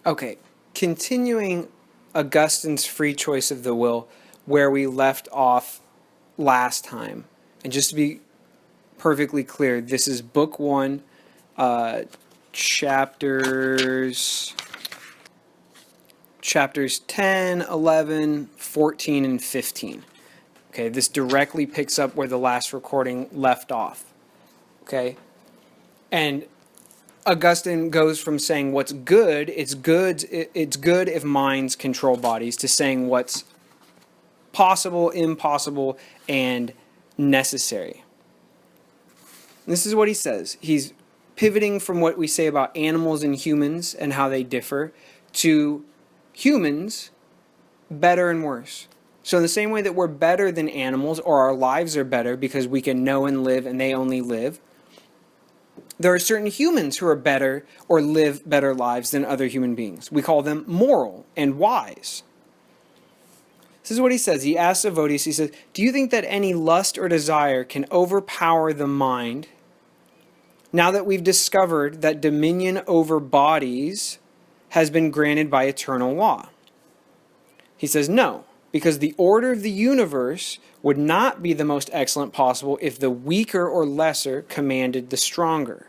Okay, continuing Augustine's free choice of the will, where we left off last time. And just to be perfectly clear, this is book 1, chapters 10, 11, 14, and 15. Okay, this directly picks up where the last recording left off. Okay, and Augustine goes from saying what's good, it's good if minds control bodies, to saying what's possible, impossible, and necessary. This is what he says. He's pivoting from what we say about animals and humans and how they differ to humans, better and worse. So in the same way that we're better than animals, or our lives are better because we can know and live and they only live, there are certain humans who are better or live better lives than other human beings. We call them moral and wise. This is what he says. He asks Evodius, he says, do you think that any lust or desire can overpower the mind now that we've discovered that dominion over bodies has been granted by eternal law? He says, no, because the order of the universe would not be the most excellent possible if the weaker or lesser commanded the stronger.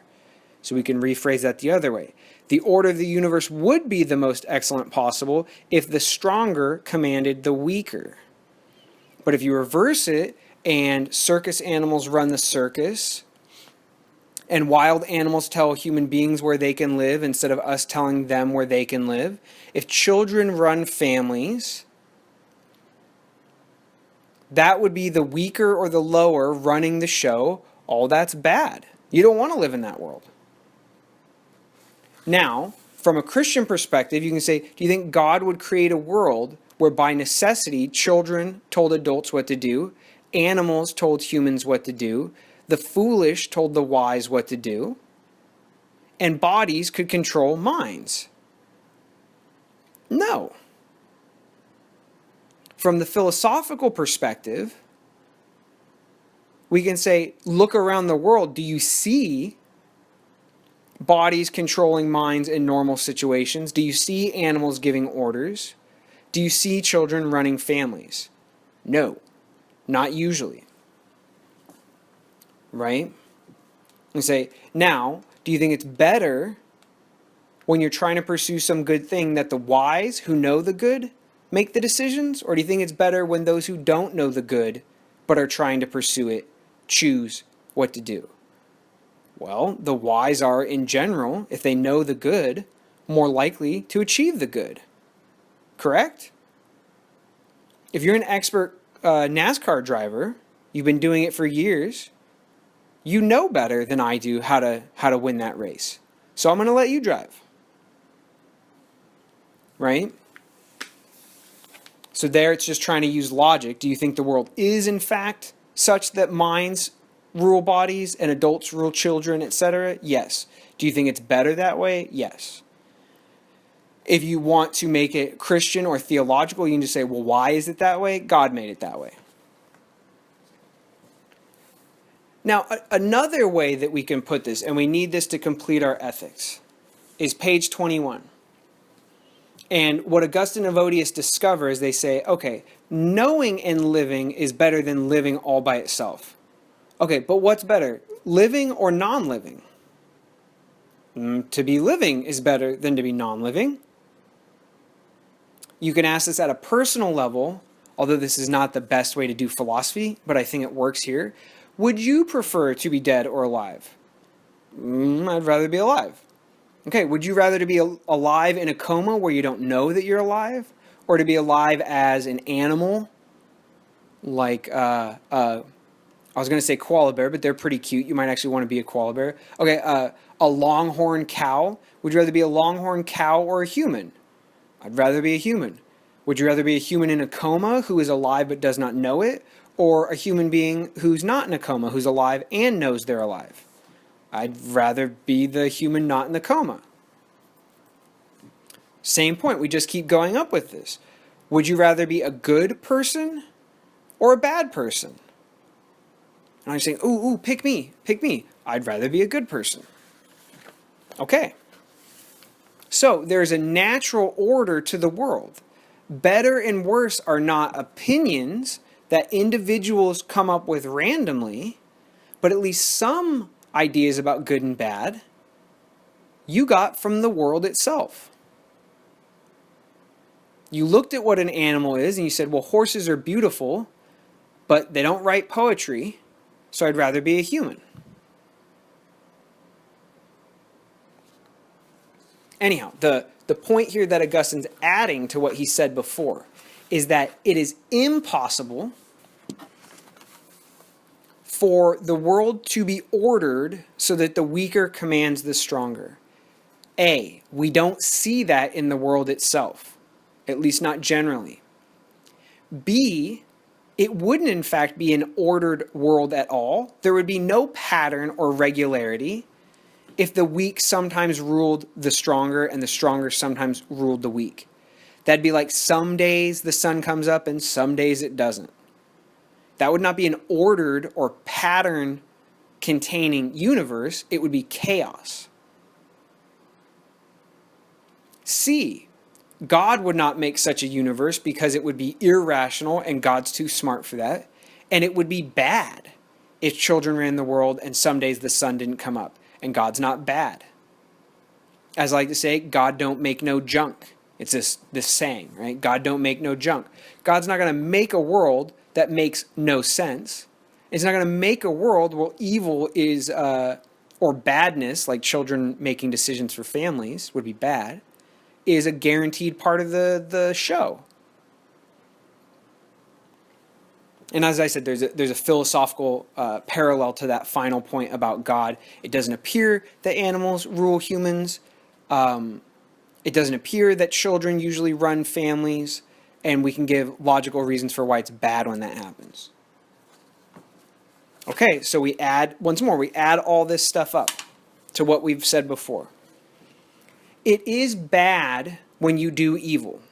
So we can rephrase that the other way. The order of the universe would be the most excellent possible if the stronger commanded the weaker. But if you reverse it and circus animals run the circus, and wild animals tell human beings where they can live instead of us telling them where they can live, if children run families, that would be the weaker or the lower running the show. All that's bad. You don't want to live in that world. Now, from a Christian perspective, you can say, do you think God would create a world where by necessity children told adults what to do, animals told humans what to do, the foolish told the wise what to do, and bodies could control minds? No. From the philosophical perspective, we can say, look around the world. Do you see bodies controlling minds in normal situations? Do you see animals giving orders? Do you see children running families? No, not usually. Right? And say, now, do you think it's better when you're trying to pursue some good thing that the wise who know the good make the decisions? Or do you think it's better when those who don't know the good but are trying to pursue it choose what to do? Well, the wise are, in general, if they know the good, more likely to achieve the good. Correct? If you're an expert NASCAR driver, you've been doing it for years, you know better than I do how to win that race. So I'm going to let you drive. Right? So there it's just trying to use logic. Do you think the world is, in fact, such that minds rule bodies and adults rule children, etc.? Yes. Do you think it's better that way? Yes. If you want to make it Christian or theological, you can just say, well, why is it that way? God made it that way. Now, another way that we can put this, and we need this to complete our ethics, is page 21. And what Augustine and Evodius discover is they say, okay, knowing and living is better than living all by itself. Okay, but what's better, living or non-living? To be living is better than to be non-living. You can ask this at a personal level, although this is not the best way to do philosophy, but I think it works here. Would you prefer to be dead or alive? I'd rather be alive. Okay, would you rather to be alive in a coma where you don't know that you're alive? Or to be alive as an animal, like I was going to say koala bear, but they're pretty cute. You might actually want to be a koala bear. Okay, a longhorn cow. Would you rather be a longhorn cow or a human? I'd rather be a human. Would you rather be a human in a coma who is alive but does not know it? Or a human being who's not in a coma, who's alive and knows they're alive? I'd rather be the human not in the coma. Same point. We just keep going up with this. Would you rather be a good person or a bad person? And I'm saying, ooh, pick me. I'd rather be a good person. Okay. So there's a natural order to the world. Better and worse are not opinions that individuals come up with randomly, but at least some ideas about good and bad you got from the world itself. You looked at what an animal is and you said, well, horses are beautiful, but they don't write poetry, so I'd rather be a human. Anyhow, the point here that Augustine's adding to what he said before is that it is impossible for the world to be ordered so that the weaker commands the stronger. A, we don't see that in the world itself, at least not generally. B, it wouldn't in fact be an ordered world at all. There would be no pattern or regularity if the weak sometimes ruled the stronger and the stronger sometimes ruled the weak. That'd be like some days the sun comes up and some days it doesn't. That would not be an ordered or pattern containing universe. It would be chaos. C, God would not make such a universe because it would be irrational and God's too smart for that. And it would be bad if children ran the world and some days the sun didn't come up. And God's not bad. As I like to say, God don't make no junk. It's this saying, right? God don't make no junk. God's not going to make a world that makes no sense. It's not going to make a world where evil is, or badness, like children making decisions for families would be bad, is a guaranteed part of the show. And as I said, there's a philosophical parallel to that final point about God. It doesn't appear that animals rule humans. It doesn't appear that children usually run families. And we can give logical reasons for why it's bad when that happens. Okay, so we add all this stuff up to what we've said before. It is bad when you do evil.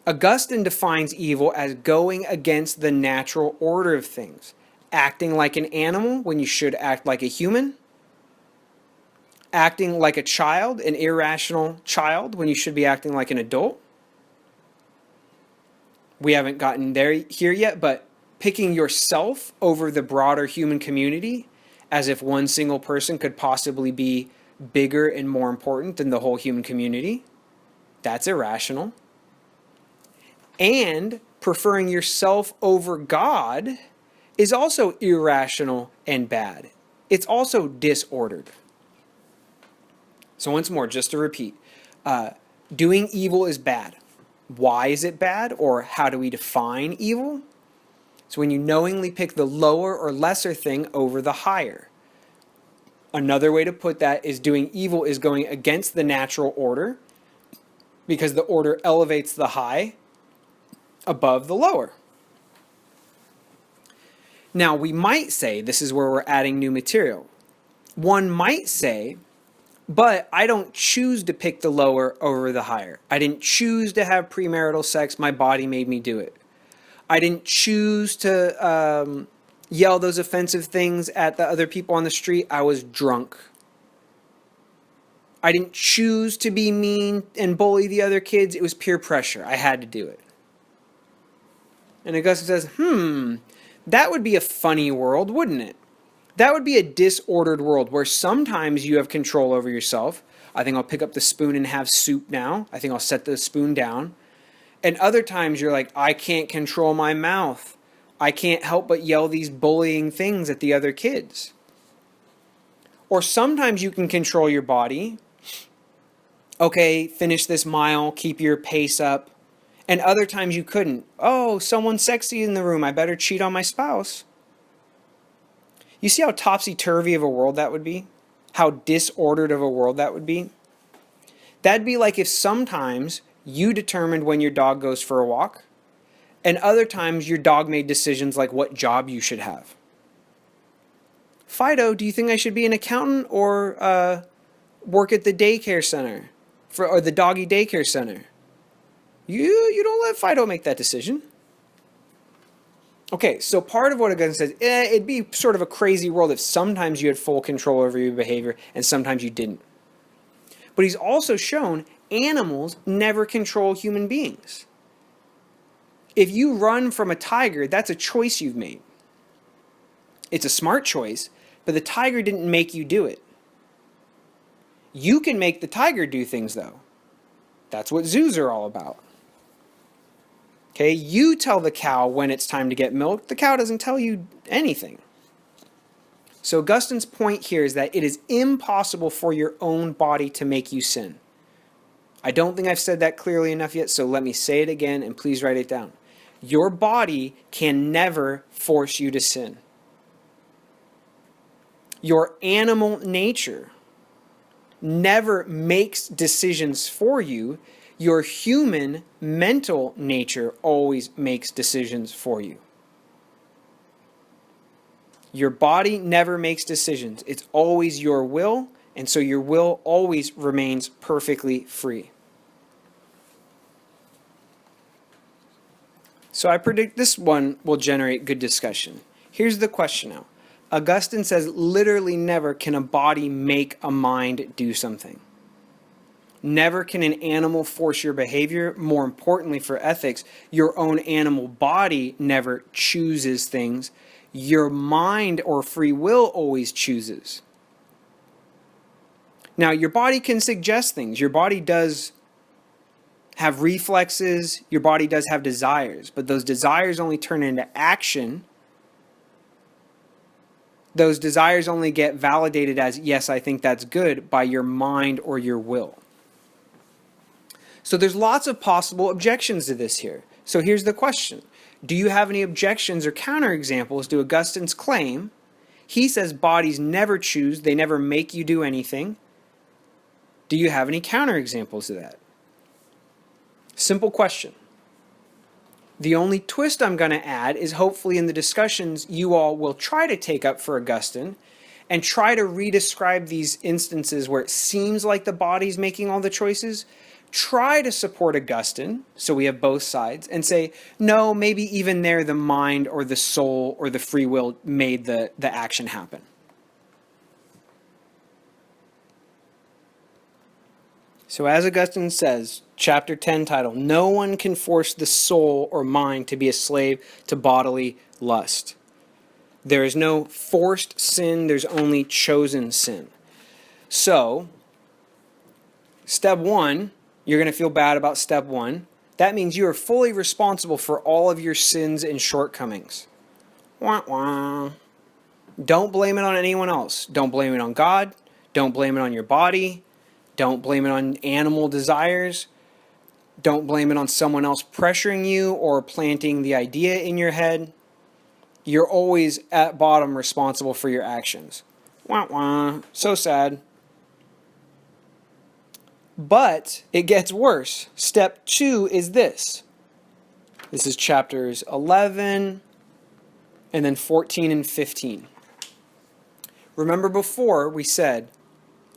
Augustine defines evil as going against the natural order of things, acting like an animal when you should act like a human, acting like a child, an irrational child, when you should be acting like an adult. We haven't gotten here yet, but picking yourself over the broader human community as if one single person could possibly be bigger and more important than the whole human community, that's irrational. And preferring yourself over God is also irrational and bad. It's also disordered. So once more, just to repeat, doing evil is bad. Why is it bad, or how do we define evil? So when you knowingly pick the lower or lesser thing over the higher. Another way to put that is doing evil is going against the natural order because the order elevates the high above the lower. Now we might say, this is where we're adding new material. One might say, but I don't choose to pick the lower over the higher. I didn't choose to have premarital sex. My body made me do it. I didn't choose to yell those offensive things at the other people on the street. I was drunk. I didn't choose to be mean and bully the other kids. It was peer pressure. I had to do it. And Augustine says, that would be a funny world, wouldn't it? That would be a disordered world where sometimes you have control over yourself. I think I'll pick up the spoon and have soup now. I think I'll set the spoon down. And other times you're like, I can't control my mouth. I can't help but yell these bullying things at the other kids. Or sometimes you can control your body. Okay, finish this mile, keep your pace up. And other times you couldn't. Oh, someone's sexy in the room. I better cheat on my spouse. You see how topsy-turvy of a world that would be? How disordered of a world that would be? That'd be like if sometimes you determined when your dog goes for a walk, and other times your dog made decisions like what job you should have. Fido, do you think I should be an accountant or work at the daycare center or the doggy daycare center? You don't let Fido make that decision. Okay, so part of what Augustine says, it'd be sort of a crazy world if sometimes you had full control over your behavior and sometimes you didn't. But he's also shown animals never control human beings. If you run from a tiger, that's a choice you've made. It's a smart choice, but the tiger didn't make you do it. You can make the tiger do things, though. That's what zoos are all about. Okay, you tell the cow when it's time to get milked. The cow doesn't tell you anything. So Augustine's point here is that it is impossible for your own body to make you sin. I don't think I've said that clearly enough yet, so let me say it again, and please write it down. Your body can never force you to sin. Your animal nature never makes decisions for you. Your human mental nature always makes decisions for you. Your body never makes decisions. It's always your will, and so your will always remains perfectly free. So I predict this one will generate good discussion. Here's the question now. Augustine says literally never can a body make a mind do something. Never can an animal force your behavior. More importantly for ethics, your own animal body never chooses things. Your mind or free will always chooses. Now, your body can suggest things. Your body does have reflexes. Your body does have desires. But those desires only turn into action. Those desires only get validated as, yes, I think that's good, by your mind or your will. So there's lots of possible objections to this here. So here's the question. Do you have any objections or counterexamples to Augustine's claim? He says bodies never choose, they never make you do anything. Do you have any counterexamples to that? Simple question. The only twist I'm going to add is hopefully in the discussions you all will try to take up for Augustine and try to redescribe these instances where it seems like the body's making all the choices. Try to support Augustine, so we have both sides, and say, no, maybe even there the mind or the soul or the free will made the action happen. So as Augustine says, chapter 10 title, no one can force the soul or mind to be a slave to bodily lust. There is no forced sin, there's only chosen sin. So, step one, you're going to feel bad about step one. That means you are fully responsible for all of your sins and shortcomings. Wah, wah. Don't blame it on anyone else. Don't blame it on God. Don't blame it on your body. Don't blame it on animal desires. Don't blame it on someone else pressuring you or planting the idea in your head. You're always at bottom responsible for your actions. Wah, wah. So sad. But it gets worse. Step 2 is this. This is chapters 11 and then 14 and 15. Remember before we said,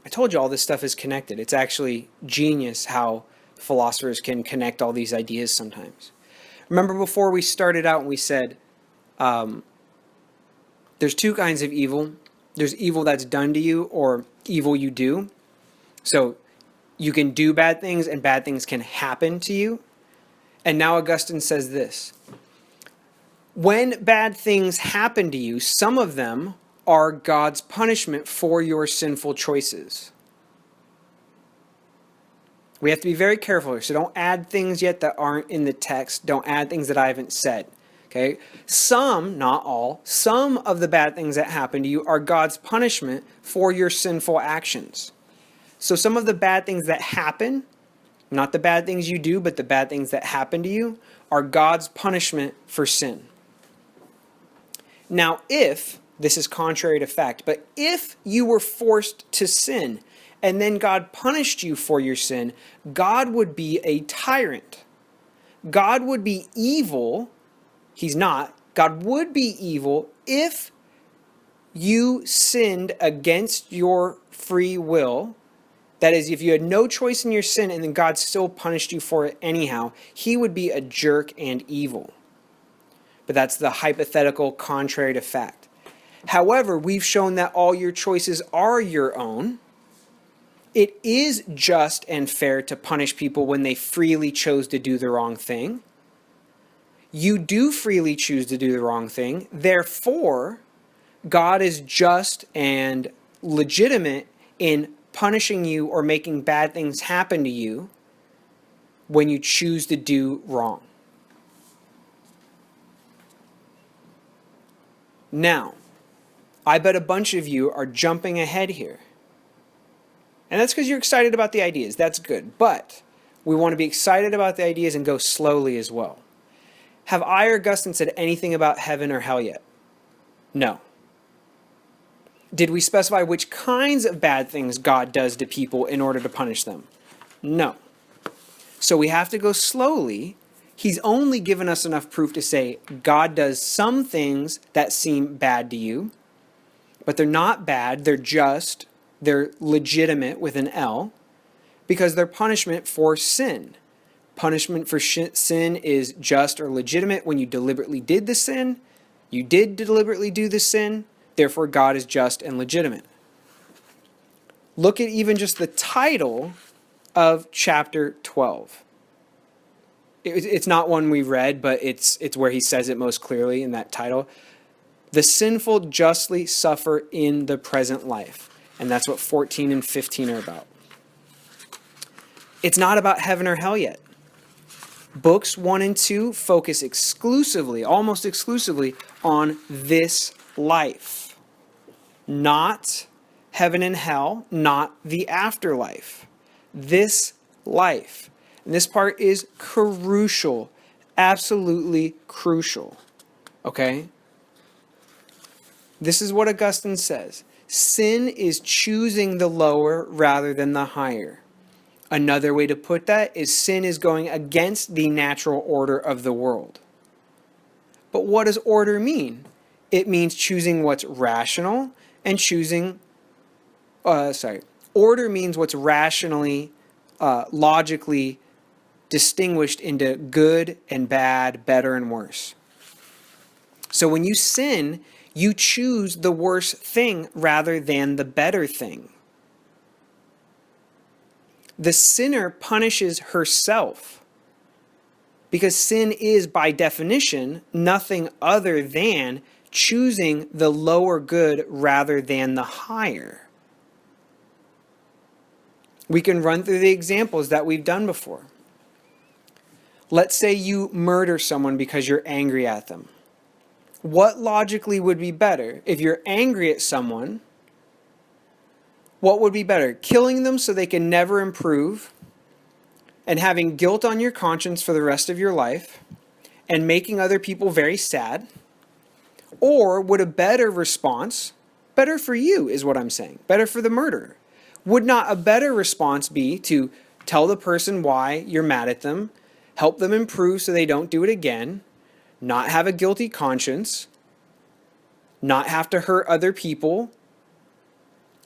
I told you all this stuff is connected. It's actually genius how philosophers can connect all these ideas sometimes. Remember before we started out and we said, there's two kinds of evil. There's evil that's done to you or evil you do. So you can do bad things and bad things can happen to you. And now Augustine says this. When bad things happen to you, some of them are God's punishment for your sinful choices. We have to be very careful here. So don't add things yet that aren't in the text. Don't add things that I haven't said. Okay? Some, not all, some of the bad things that happen to you are God's punishment for your sinful actions. So some of the bad things that happen, not the bad things you do, but the bad things that happen to you, are God's punishment for sin. Now, if, this is contrary to fact, but if you were forced to sin and then God punished you for your sin, God would be a tyrant. God would be evil. He's not. God would be evil if you sinned against your free will. That is, if you had no choice in your sin and then God still punished you for it anyhow, he would be a jerk and evil. But that's the hypothetical contrary to fact. However, we've shown that all your choices are your own. It is just and fair to punish people when they freely chose to do the wrong thing. You do freely choose to do the wrong thing. Therefore, God is just and legitimate in punishing you or making bad things happen to you when you choose to do wrong. Now, I bet a bunch of you are jumping ahead here. And that's because you're excited about the ideas. That's good. But we want to be excited about the ideas and go slowly as well. Have I or Augustine said anything about heaven or hell yet? No. Did we specify which kinds of bad things God does to people in order to punish them? No. So we have to go slowly. He's only given us enough proof to say God does some things that seem bad to you, but they're not bad, they're just, they're legitimate with an L, because they're punishment for sin. Punishment for sin is just or legitimate when you deliberately did the sin. You did deliberately do the sin, therefore God is just and legitimate. Look at even just the title of chapter 12. It's not one we read, but it's where he says it most clearly in that title. The sinful justly suffer in the present life. And that's what 14 and 15 are about. It's not about heaven or hell yet. Books 1 and 2 focus exclusively, almost exclusively, on this life. Not heaven and hell, not the afterlife. This life. And this part is crucial, absolutely crucial. Okay? This is what Augustine says. Sin is choosing the lower rather than the higher. Another way to put that is sin is going against the natural order of the world. But what does order mean? It means choosing what's rational and choosing, order means what's rationally, logically distinguished into good and bad, better and worse. So when you sin, you choose the worse thing rather than the better thing. The sinner punishes herself because sin is, by definition, nothing other than choosing the lower good rather than the higher. We can run through the examples that we've done before. Let's say you murder someone because you're angry at them. What logically would be better? If you're angry at someone, what would be better? Killing them so they can never improve and having guilt on your conscience for the rest of your life and making other people very sad? Or would a better response, better for you is what I'm saying, better for the murderer, would not a better response be to tell the person why you're mad at them, help them improve so they don't do it again, not have a guilty conscience, not have to hurt other people,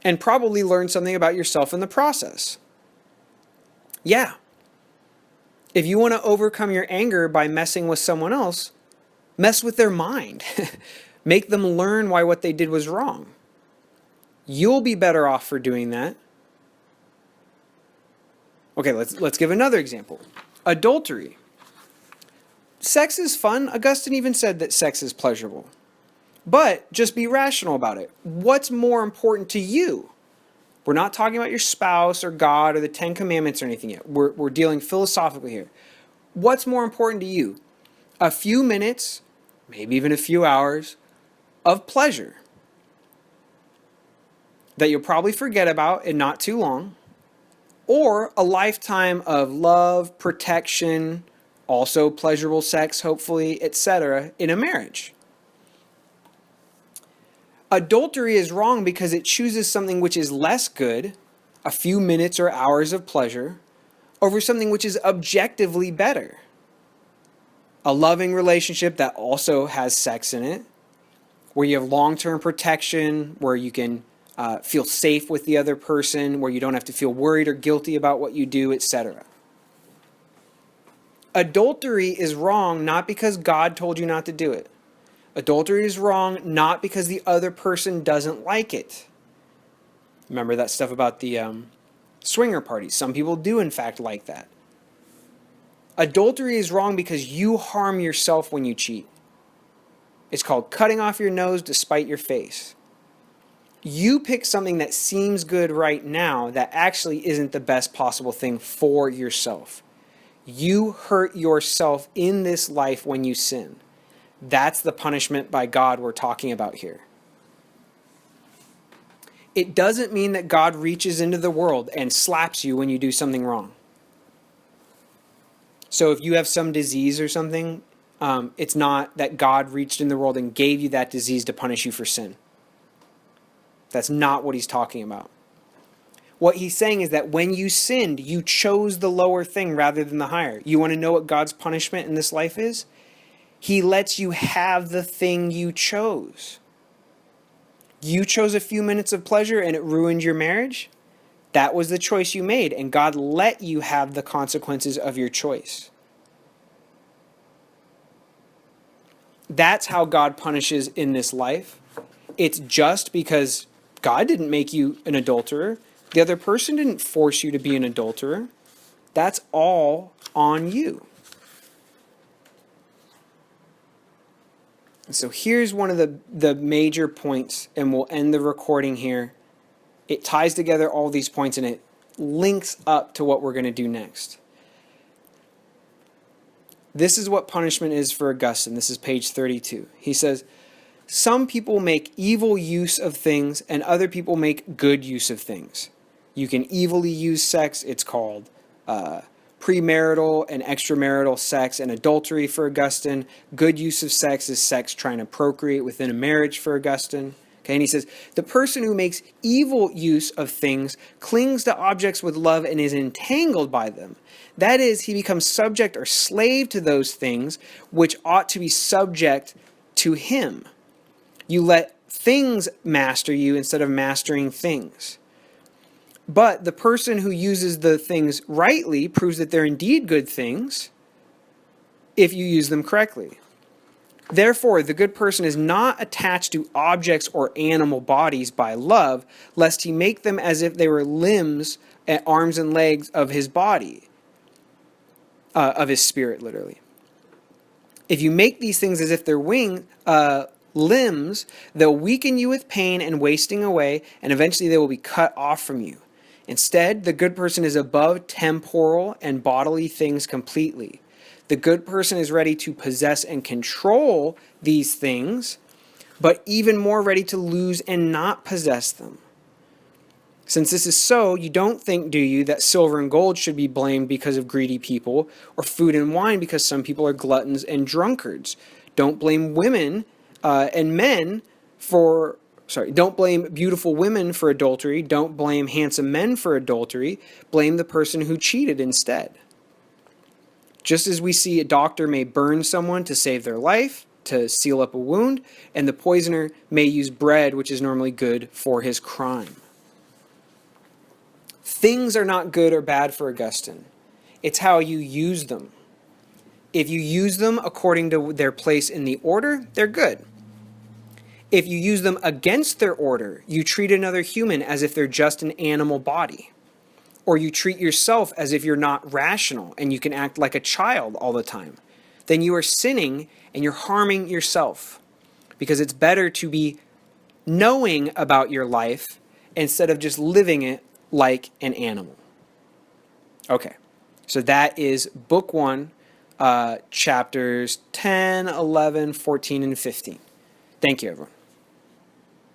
and probably learn something about yourself in the process? Yeah. If you want to overcome your anger by messing with someone else, mess with their mind. Make them learn why what they did was wrong. You'll be better off for doing that. Okay, let's give another example. Adultery. Sex is fun. Augustine even said that sex is pleasurable. But just be rational about it. What's more important to you? We're not talking about your spouse or God or the 10 Commandments or anything yet. We're dealing philosophically here. What's more important to you? A few minutes, maybe even a few hours, of pleasure that you'll probably forget about in not too long, or a lifetime of love, protection, also pleasurable sex, hopefully, etc., in a marriage. Adultery is wrong because it chooses something which is less good, a few minutes or hours of pleasure, over something which is objectively better. A loving relationship that also has sex in it, where you have long-term protection, where you can feel safe with the other person, where you don't have to feel worried or guilty about what you do, etc. Adultery is wrong not because God told you not to do it. Adultery is wrong not because the other person doesn't like it. Remember that stuff about the Swinger parties. Some people do, in fact, like that. Adultery is wrong because you harm yourself when you cheat. It's called cutting off your nose to spite your face. You pick something that seems good right now that actually isn't the best possible thing for yourself. You hurt yourself in this life when you sin. That's the punishment by God we're talking about here. It doesn't mean that God reaches into the world and slaps you when you do something wrong. So if you have some disease or something, it's not that God reached in the world and gave you that disease to punish you for sin. That's not what he's talking about. What he's saying is that when you sinned, you chose the lower thing rather than the higher. You want to know what God's punishment in this life is? He lets you have the thing you chose. You chose a few minutes of pleasure and it ruined your marriage? That was the choice you made, and God let you have the consequences of your choice. That's how God punishes in this life. It's just because God didn't make you an adulterer. The other person didn't force you to be an adulterer. That's all on you. So here's one of the major points, and we'll end the recording here. It ties together all these points, and it links up to what we're going to do next. This is what punishment is for Augustine. This is page 32. He says, some people make evil use of things, and other people make good use of things. You can evilly use sex. It's called premarital and extramarital sex and adultery for Augustine. Good use of sex is sex trying to procreate within a marriage for Augustine. Okay, and he says, the person who makes evil use of things clings to objects with love and is entangled by them. That is, he becomes subject or slave to those things which ought to be subject to him. You let things master you instead of mastering things. But the person who uses the things rightly proves that they're indeed good things if you use them correctly. Therefore, the good person is not attached to objects or animal bodies by love, lest he make them as if they were limbs, arms and legs of his body, of his spirit, literally. If you make these things as if they're limbs, they'll weaken you with pain and wasting away, and eventually they will be cut off from you. Instead, the good person is above temporal and bodily things completely. The good person is ready to possess and control these things, but even more ready to lose and not possess them. Since this is so, you don't think, do you, that silver and gold should be blamed because of greedy people, or food and wine because some people are gluttons and drunkards. Don't blame women and men for... don't blame beautiful women for adultery. Don't blame handsome men for adultery. Blame the person who cheated instead. Just as we see a doctor may burn someone to save their life, to seal up a wound, and the poisoner may use bread, which is normally good, for his crime. Things are not good or bad for Augustine. It's how you use them. If you use them according to their place in the order, they're good. If you use them against their order, you treat another human as if they're just an animal body. Or you treat yourself as if you're not rational and you can act like a child all the time. Then you are sinning and you're harming yourself. Because it's better to be knowing about your life instead of just living it like an animal. Okay, so that is book 1, chapters 10, 11, 14, and 15. Thank you, everyone.